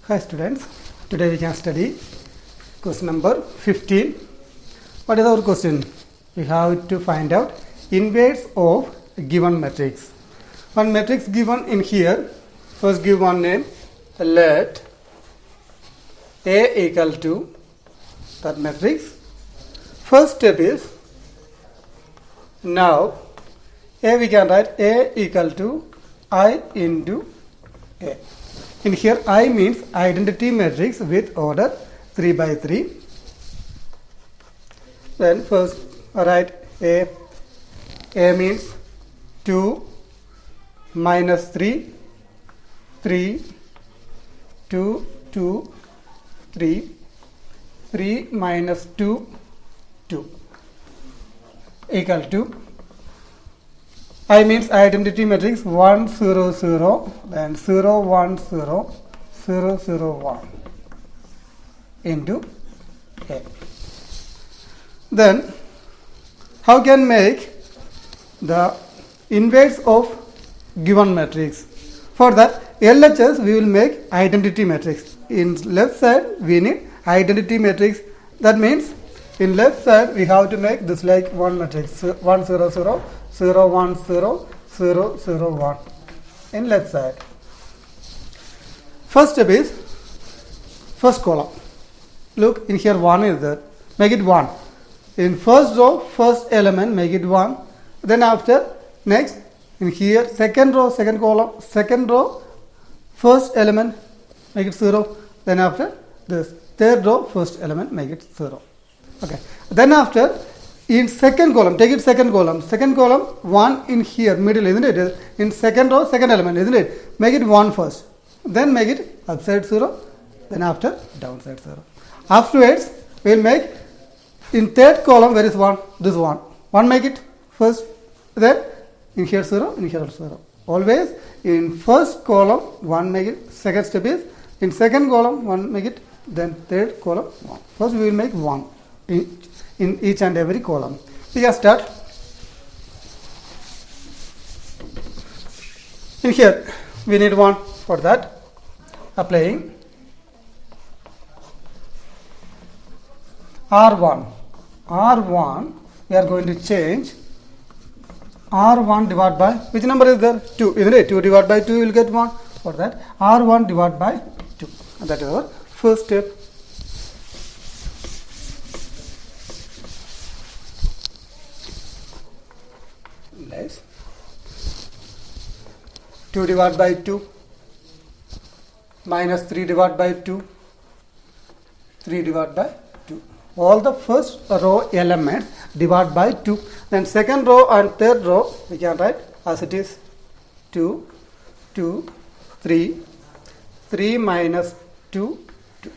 Hi students, today we can study question number 15. What is our question? We have to find out inverse of a given matrix. One matrix given in here, first give one name, let A equal to that matrix. First step is, now A we can write A equal to I into A. In here, I means identity matrix with order 3 by 3. Then first write A. A means 2 minus 3, 3, 2, 2, 3, 3 minus 2, 2 equal to I means identity matrix 1 0 0, then 0 1 0 0 0 1 into A. Then how can make the inverse of given matrix? For that LHS we will make identity matrix. In left side we need identity matrix. That means in left side we have to make this like one matrix 1 0 0 0 1 0 0 0 1 in left side. First step is first column. Look, in here 1 is there, make it 1. In first row first element make it 1. Then after next in here second row second column second row first element make it 0. Then after this third row first element make it 0. Okay. Then after in second column, take it second column 1 in here middle, isn't it? In second row second element, isn't it? Make it 1 first, then make it upside 0, then after downside 0. Afterwards we will make in third column where is 1, this 1 make it first, then in here 0, in here 0. Always in first column 1 make it, second step is in second column 1 make it, then third column 1. First we will make 1 in each and every column. We can start. In here we need 1 for that. Applying R1. R1 we are going to change R1 divided by, which number is there? 2, isn't it? 2 divided by 2 you will get 1. For that R1 divided by 2. And that is our first step. Nice. 2 divided by 2 minus 3 divided by 2, 3 divided by 2. All the first row elements divide by 2. Then second row and third row we can write as it is 2, 2, 3, 3 minus 2, 2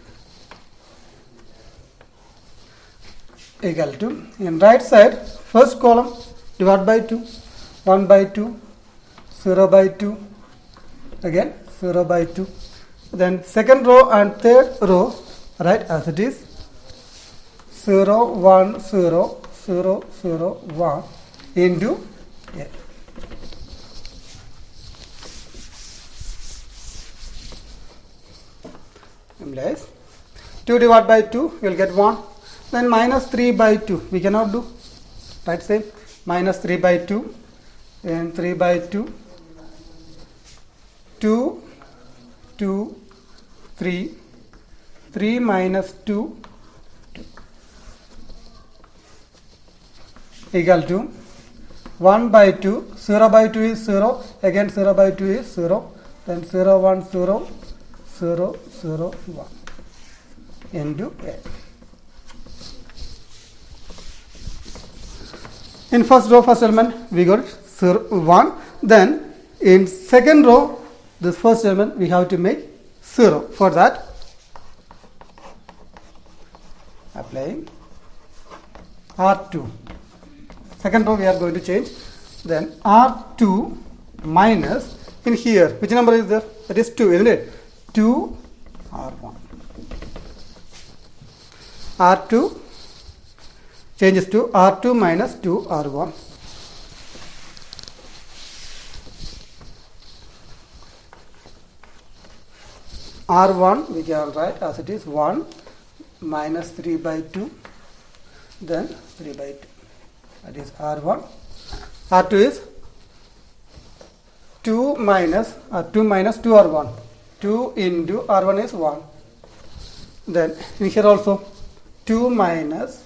equal to, in right side first column divide by 2, 1 by 2, 0 by 2, again 0 by 2. Then second row and third row write as it is 0 1 0 0 0 1 into A. Implies 2 divided by 2 you will get 1. Then minus 3 by 2 we cannot do, right? Same, minus 3 by 2 and 3 by 2, 2, 2, 3, 3 minus 2 equal to 1 by 2, 0 by 2 is 0, again 0 by 2 is 0, then 0 1 0 0 0 1 into A. In first row first element we got 0, 1. Then in second row this first element we have to make 0. For that applying R2. Second row we are going to change. Then R2 minus, in here which number is there? That is 2, isn't it? 2 R1. R2 changes to R2 minus 2 R1. R1 we can write as it is 1 minus 3 by 2, then 3 by 2. That is R1. R2 is 2 minus 2R1. 2 into R1 is 1. Then in here also 2 minus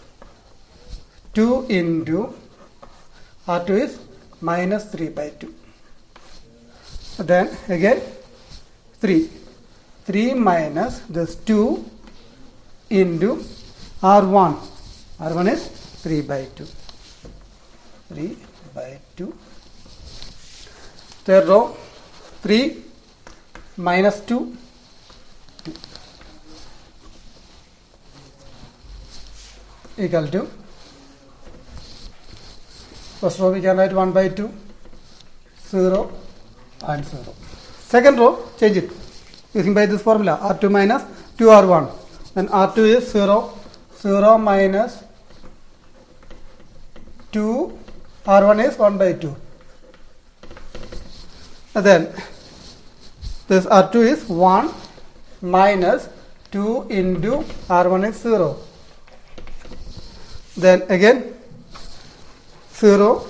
2 into R2 is minus 3 by 2. Then again 3. 3 minus this 2 into R1. R1 is 3 by 2. 3 by 2. Third row 3 minus 2 equal to, first row we can write 1 by 2, 0 and 0. Second row, change it using by this formula, R2 minus 2R1. Then R2 is 0, 0 minus 2, R1 is 1 by 2. And then this R2 is 1 minus 2 into R1 is 0. Then again 0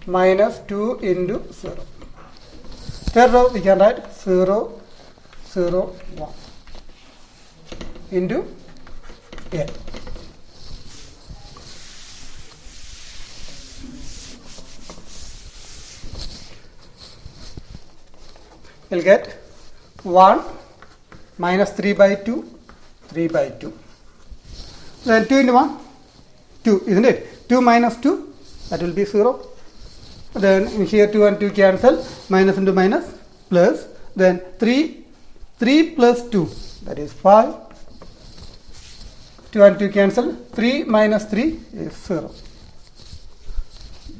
minus 2 into 0. Third row we can write 0, 0, 1 into A. We'll get 1 minus 3 by 2, 3 by 2. Then 2 into 1, 2, isn't it? 2 minus 2, that will be 0. Then in here 2 and 2 cancel, minus into minus, plus. Then 3 plus 2, that is 5. 2 and 2 cancel, 3 minus 3 is 0.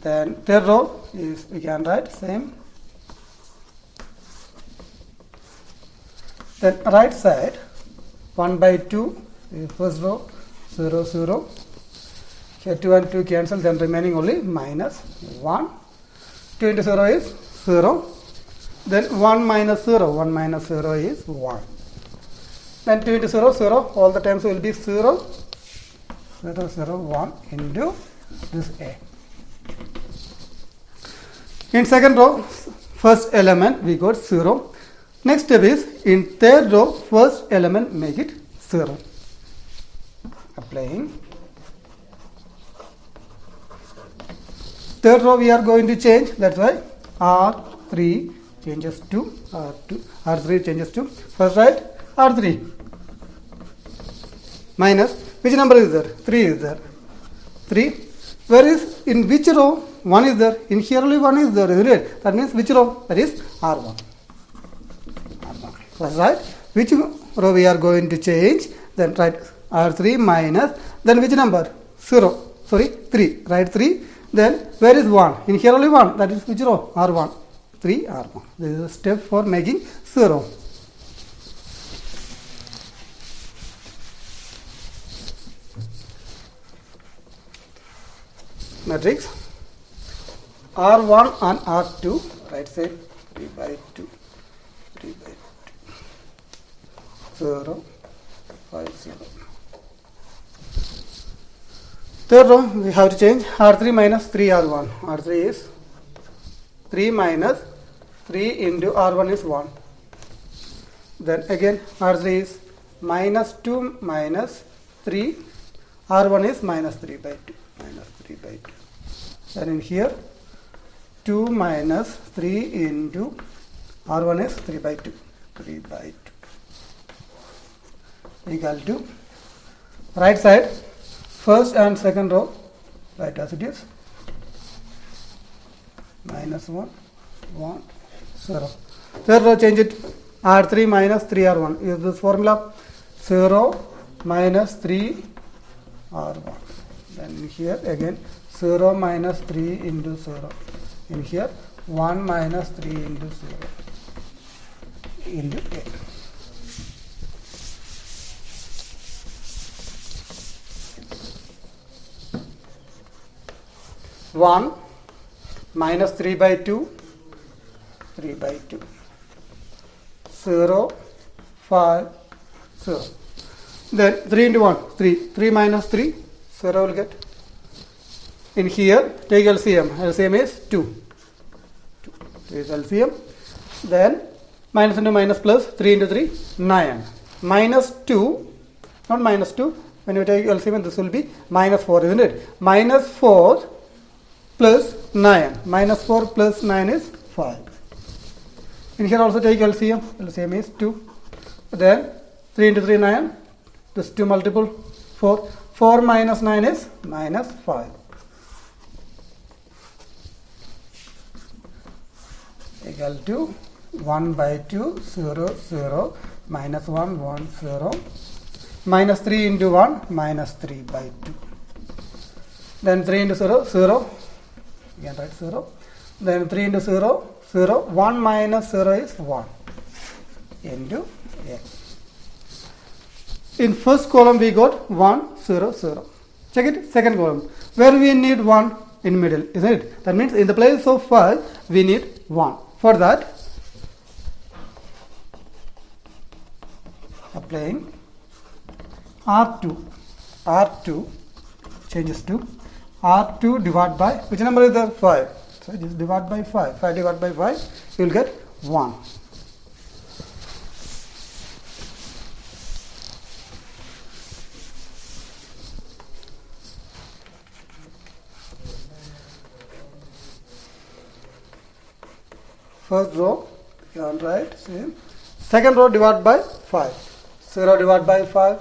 Then third row is, we can write same. Then right side 1 by 2 is first row, 0, 0. Here 2 and 2 cancel, then remaining only minus 1. 2 into 0 is 0. Then 1 minus 0, 1 minus 0 is 1. Then 2 into 0, 0, all the terms will be 0, 0, 0, 1 into this A. In second row, first element we got 0. Next step is, in third row, first element make it 0. Applying. Third row we are going to change, that's why R3 changes to R2, R3 changes to, first write R3 minus, which number is there? 3 is there. 3, where is, in which row 1 is there? In here only 1 is there, isn't it? That means which row? That is R1. First write which row we are going to change, then write R3 minus, then which number? 0, sorry, 3, write 3. Then where is 1? In here only 1, that is which row? R1. 3, R1. This is a step for making 0. Matrix R1 and R2, right side 3 by 2, 3 by 2, 0, 5, 0. Third row we have to change R3 minus 3R1. R3 is 3 minus 3 into R1 is 1. Then again R3 is minus 2 minus 3. R1 is minus 3 by 2. Minus 3 by 2. Then in here 2 minus 3 into R1 is 3 by 2. 3 by 2 equal to right side first and second row write as it is minus 1, 1, 0. Third row change it R3 minus 3R1. Use this formula 0 minus 3 R1. Then here again 0 minus 3 into 0. In here 1 minus 3 into 0 into A. One minus 3 by 2, 3 by 2. 0 5, 0. Then 3 into 1, 3. 3 minus 3, 0 will get. In here, take LCM. LCM is 2. 2 is LCM. Then minus into minus plus, 3 into 3, 9. Minus 2, not minus 2. When you take LCM, this will be minus 4, isn't it? Minus 4 plus 9. Minus 4 plus 9 is 5. In here also take LCM. LCM is 2. Then 3 into 3, 9. This 2 multiple 4. 4 minus 9 is minus 5. Equal to 1 by 2, 0, 0. Minus 1, 1, 0. Minus 3 into 1, minus 3 by 2. Then 3 into 0, 0. You can write 0. Then 3 into 0, 0. 1 minus 0 is 1 into x. In first column we got 1, 0, 0. Check it, second column. Where we need 1 in middle, isn't it? That means in the place of 5, we need 1. For that, applying R2. R2 changes to R2 divided by, which number is there? 5. So just divide by 5. 5 divided by 5, you will get 1. First row, you can write same. Second row divided by 5. 0 divided by 5.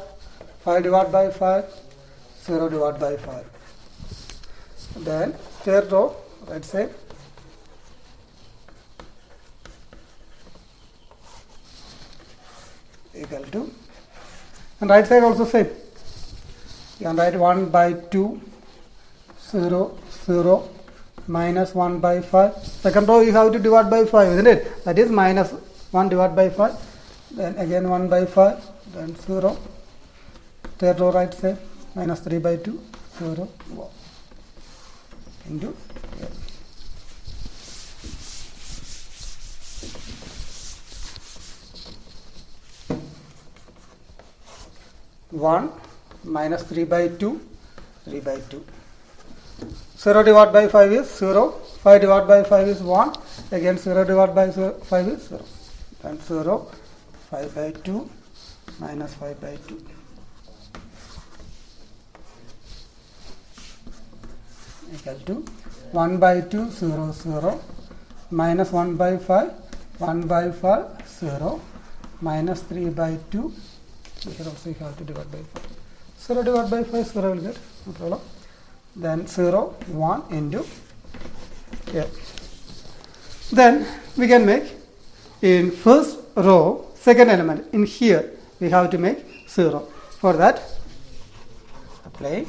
5 divided by 5. 0 divided by 5. Then third row, right side. Equal to. And right side also same. You can write 1 by 2. 0, 0. Minus 1 by 5. Second row you have to divide by 5, isn't it? That is minus 1 divided by 5. Then again 1 by 5. Then 0. Third row right side. Minus 3 by 2. 0. 1. Into x. One minus 3 by 2. 3 by 2. 0 divided by 5 is 0. 5 divided by 5 is 1. Again 0 divided by 5 is 0. And 0. 5 by 2 minus 5 by 2. Equal to 1 by 2, 0, 0. Minus 1 by 5. 1 by 5, 0. Minus 3 by 2. Here also you have to divide by 5. 0 divided by 5, 0 will get. No problem. Then 0, 1 into yeah. Then we can make in first row second element. In here we have to make 0. For that, apply.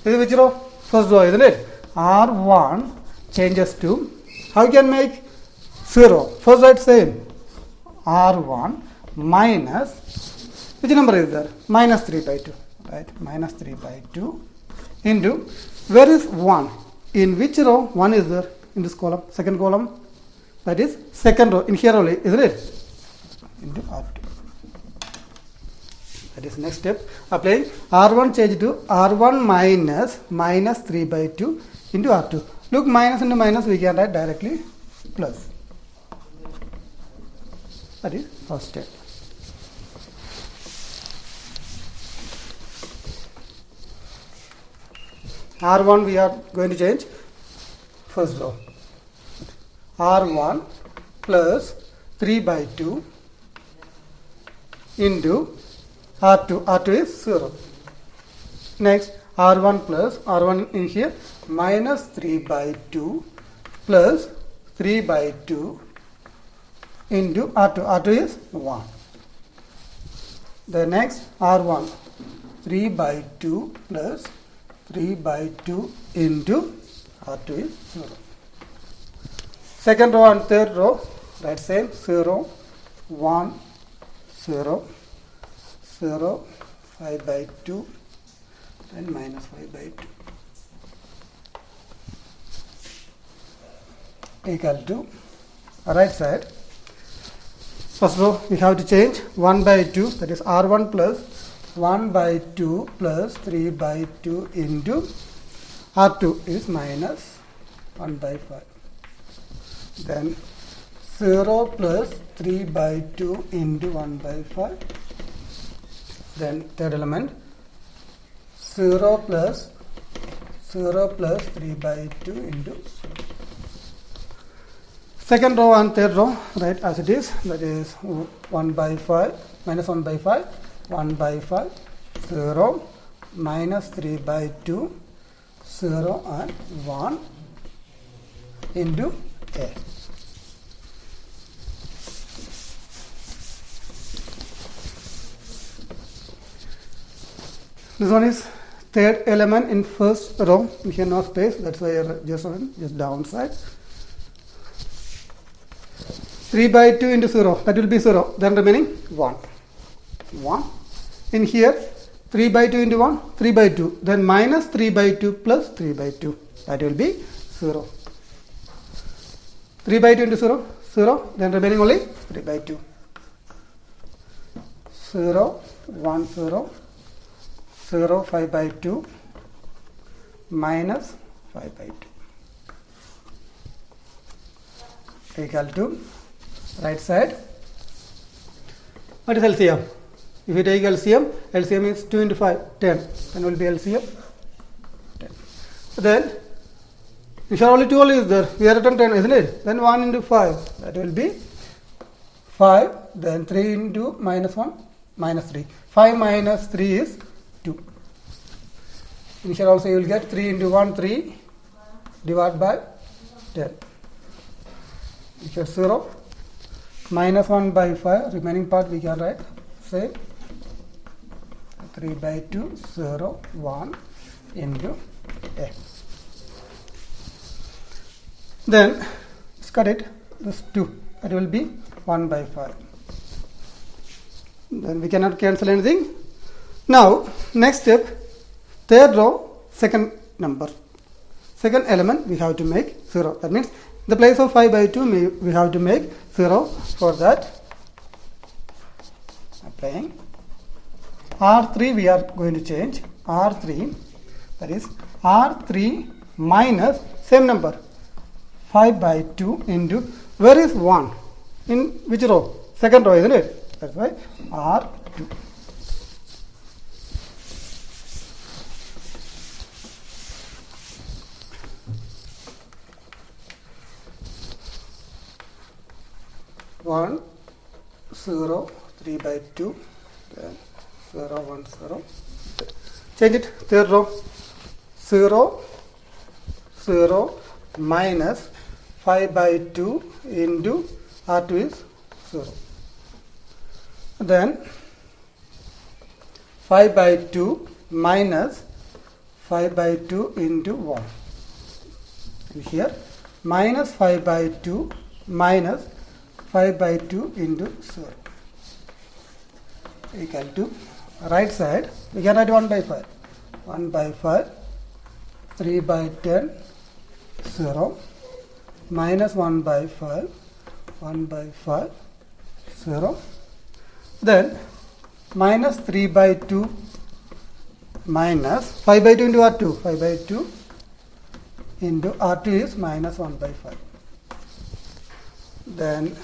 This is which row? First row, isn't it? R1 changes to, how you can make 0? First write same. R1 minus, which number is there? Minus 3 by 2. Right, minus 3 by 2 into, where is 1? In which row 1 is there? In this column, second column. That is second row, in here only, isn't it? Into R2. That is next step. Applying R1 change to R1 minus 3 by 2 into R2. Look, minus into minus we can write directly plus. That is first step. R1 we are going to change first row. R1 plus 3 by 2 into R2. R2 is 0. Next R1 plus R1 in here minus 3 by 2 plus 3 by 2 into R2. R2 is 1. The next R1 3 by 2 plus 3 by 2 into R2 is 0. Second row and third row, right same, 0, 1, 0, 0, 5 by 2 and minus 5 by 2 equal to right side First row we have to change 1 by 2, that is R1 plus 1 by 2 plus 3 by 2 into R2 is minus 1 by 5. Then 0 plus 3 by 2 into 1 by 5. Then third element 0 plus 3 by 2 into 0. Second row and third row, right as it is, that is 1 by 5 minus 1 by 5, 1 by 5, 0, minus 3 by 2, 0 and 1 into A. This one is third element in first row. Here no space, that's why I just downside. 3 by 2 into 0, that will be 0. Then remaining 1. 1. In here, 3 by 2 into 1, 3 by 2. Then minus 3 by 2 plus 3 by 2. That will be 0. 3 by 2 into 0, 0. Then remaining only 3 by 2. 0, 1, 0. 0, 5 by 2 minus 5 by 2 equal to right side. What is LCM? If you take LCM, LCM is 2 into 5, 10. Then will be LCM 10. Then here only 2 only is there. We are written 10, isn't it? Then 1 into 5, that will be 5. Then 3 into minus 1, minus 3. 5 minus 3 is 2. In here also you will get 3 into 1, 3 divided by 10. In here 0. Minus 1 by 5. Remaining part we can write same. 3 by 2, 0, 1 into A. Then let's cut it. This 2. That will be 1 by 5. Then we cannot cancel anything. Now, next step, third row, second number. Second element we have to make 0. That means the place of 5 by 2 we have to make 0. For that, applying R3 we are going to change. R3, that is R3 minus same number 5 by 2 into, where is 1? In which row? Second row, isn't it? That's why R2. One, 0, 3 by 2, then 0, 1, 0. Change it, third row, 0, 0, minus 5 by 2 into R2 is 0. Then 5 by 2 minus 5 by 2 into 1. And here minus 5 by 2 minus 5 by 2 into 0 equal to right side. We can write 1 by 5. 1 by 5, 3 by 10, 0, minus 1 by 5, 1 by 5, 0. Then minus 3 by 2 minus 5 by 2 into R2. 5 by 2 into R2 is minus 1 by 5. Then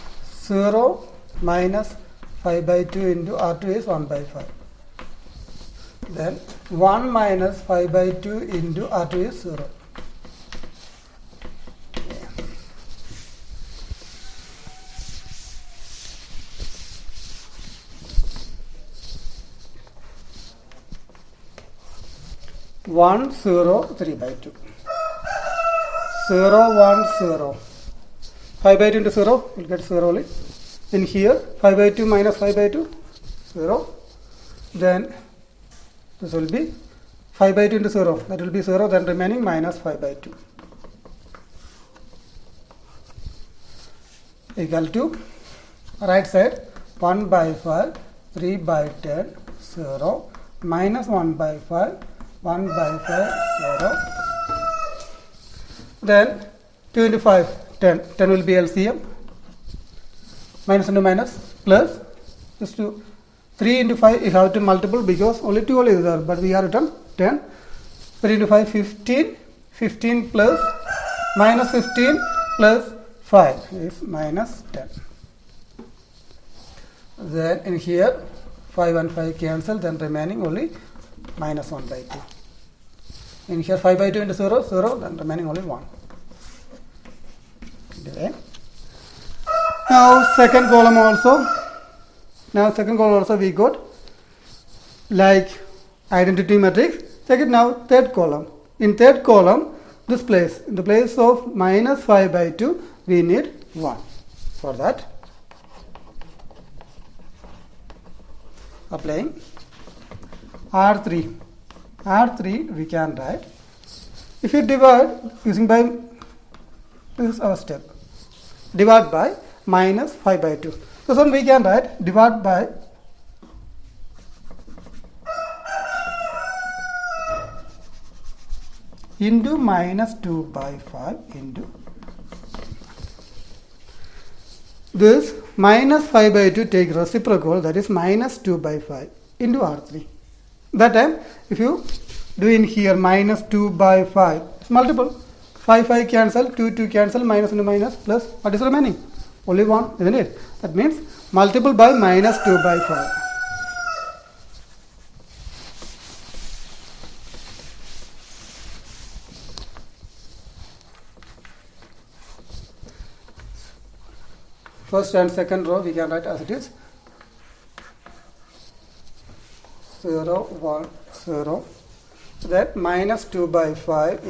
0 minus 5 by 2 into R2 is 1 by 5. Then 1 minus 5 by 2 into R2 is 0. One, 0, 3 by 2. 0, 1, 0. 5 by 2 into 0, we'll get 0 only. In here, 5 by 2 minus 5 by 2, 0. Then this will be 5 by 2 into 0, that will be 0, then remaining minus 5 by 2. Equal to right side 1 by 5, 3 by 10, 0, minus 1 by 5, 1 by 5, 0. Then 2 into 5, 10. 10 will be LCM. Minus into minus, plus just to 3 into 5 you have to multiple because only 2 is there, but we have written 10. 3 into 5 15, 15 plus minus 15 plus 5 is minus 10. Then in here 5 and 5 cancel, then remaining only minus 1 by 2. In here 5 by 2 into 0, 0, then remaining only 1. Okay. Now second column also we got like identity matrix. Check it now, third column. In third column, this place, in the place of minus 5 by 2, we need 1. For that, applying R3. R3 we can write. If you divide using by, this is our step. Divide by minus 5 by 2. So one we can write divide by into minus 2 by 5 into this minus 5 by 2 take reciprocal, that is minus 2 by 5 into R3. That time if you do in here minus 2 by 5, it's multiple. 5 cancel, 2 cancel, minus into minus plus what is remaining? Only 1, isn't it? That means multiple by minus 2 by 5. First and second row we can write as it is 0, 1, 0. That minus 2 by 5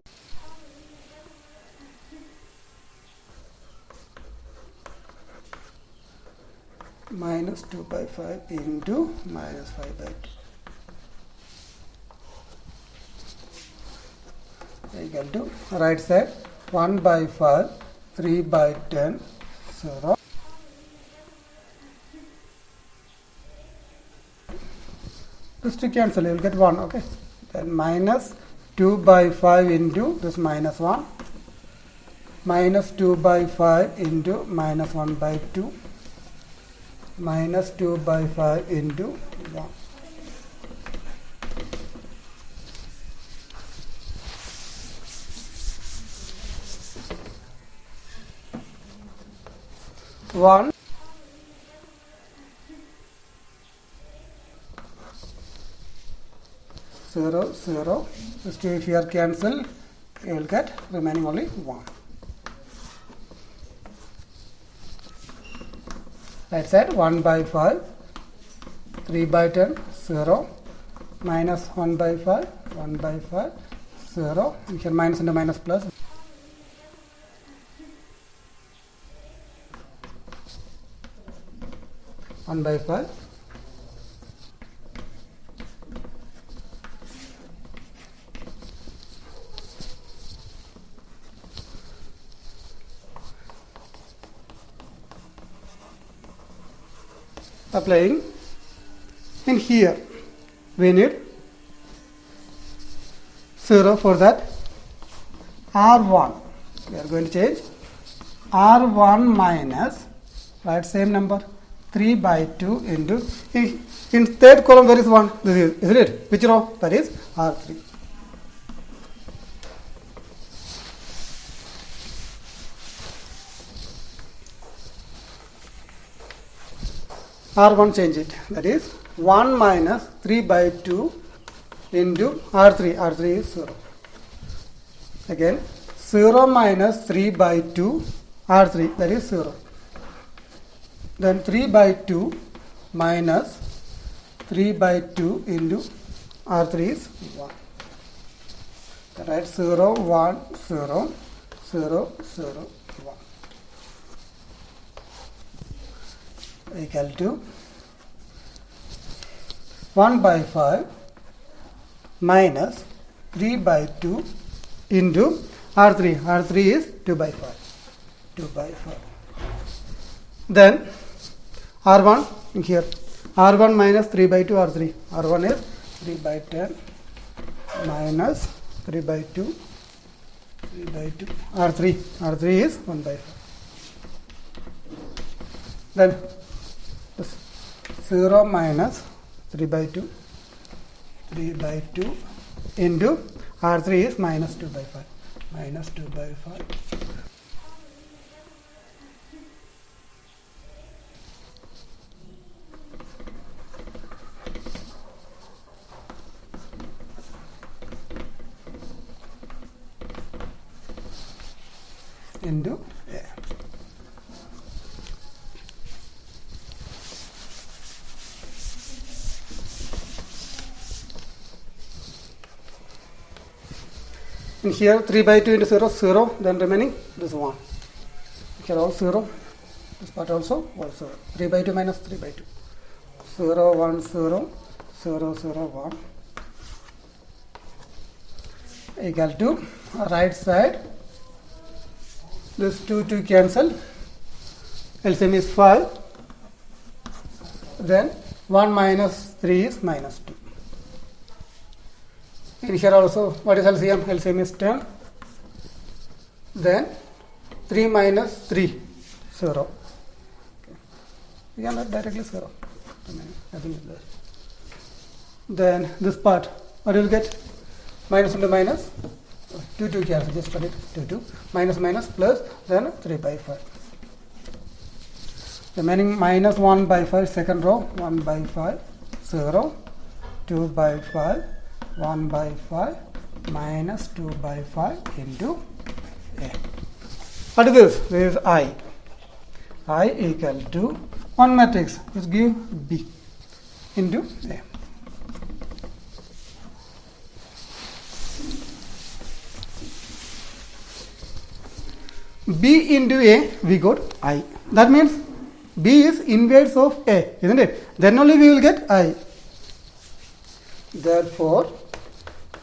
minus 2 by 5 into minus 5 by 2 equal to right side 1 by 5, 3 by 10, 0. This to cancel, you will get 1, okay. Then minus 2 by 5 into this minus 1, minus 2 by 5 into minus 1 by 2, minus 2 by 5 into 1. One 0, 0. This two if you are cancel, you will get remaining only 1. Right side 1 by 5, 3 by 10, 0, minus 1 by 5, 1 by 5, 0. You can minus into minus plus. One by 5. Applying in here we need 0 for that. R1 we are going to change R1 minus, right, same number 3 by 2 into in third column there is 1, this is, isn't it? Which row? That is R3. R1 change it, that is 1 minus 3 by 2 into R3, R3 is 0. Again 0 minus 3 by 2 R3, that is 0. Then 3 by 2 minus 3 by 2 into R3 is 1. Right, 0, 1, 0, 0, 0, 1. Equal to 1 by 5 minus 3 by 2 into R3. R3 is 2 by 5. 2 by 5. Then R1 in here. R1 minus 3 by 2 R3. R1 is 3 by 10 minus 3 by 2. 3 by 2. R3. R3 is 1 by 5. Then the 0 minus 3 by 2 into R3 is minus 2 by 5 minus 2 by 5 into A. And here 3 by 2 into 0, 0, then remaining this 1. Here all 0, this part also 0. 3 by 2 minus 3 by 2. 0, 1, 0, 0, 0, 1 equal to right side. This 2 cancel. LCM is 5. Then 1 minus 3 is minus 2. In here also, what is LCM? LCM is 10. Then 3 minus 3, 0. Okay. We can write directly 0. Nothing is there. Then this part, what you will get? Minus into minus. 2 cancel, just put it 2 minus minus plus, then 3 by 5. Remaining minus 1 by 5, second row, 1 by 5, 0, 2 by 5, 1 by 5, minus 2 by 5 into A. What is this? This is I. I equal to 1 matrix, which give B into A. B into A, we got I. That means B is inverse of A, isn't it? Then only we will get I. Therefore,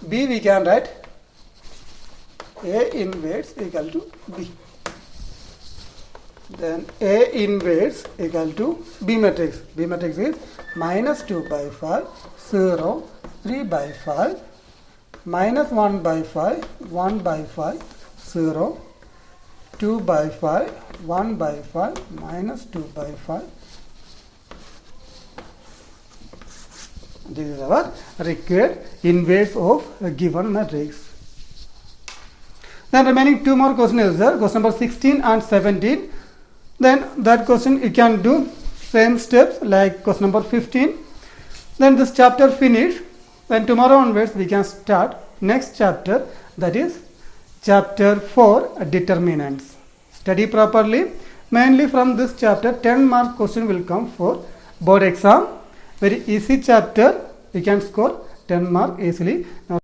B we can write A inverse equal to B. Then A inverse equal to B matrix. B matrix is minus 2 by 5, 0, 3 by 5, minus 1 by 5, 1 by 5, 0, 2 by 5, 1 by 5, minus 2 by 5. This is our required inverse of a given matrix. Then remaining 2 more questions is there, question number 16 and 17. Then that question you can do same steps like question number 15. Then this chapter finish. Then tomorrow onwards we can start next chapter, that is chapter 4, determinants. Study properly. Mainly from this chapter 10 mark question will come for board exam. Very easy chapter. You can score 10 mark easily. Now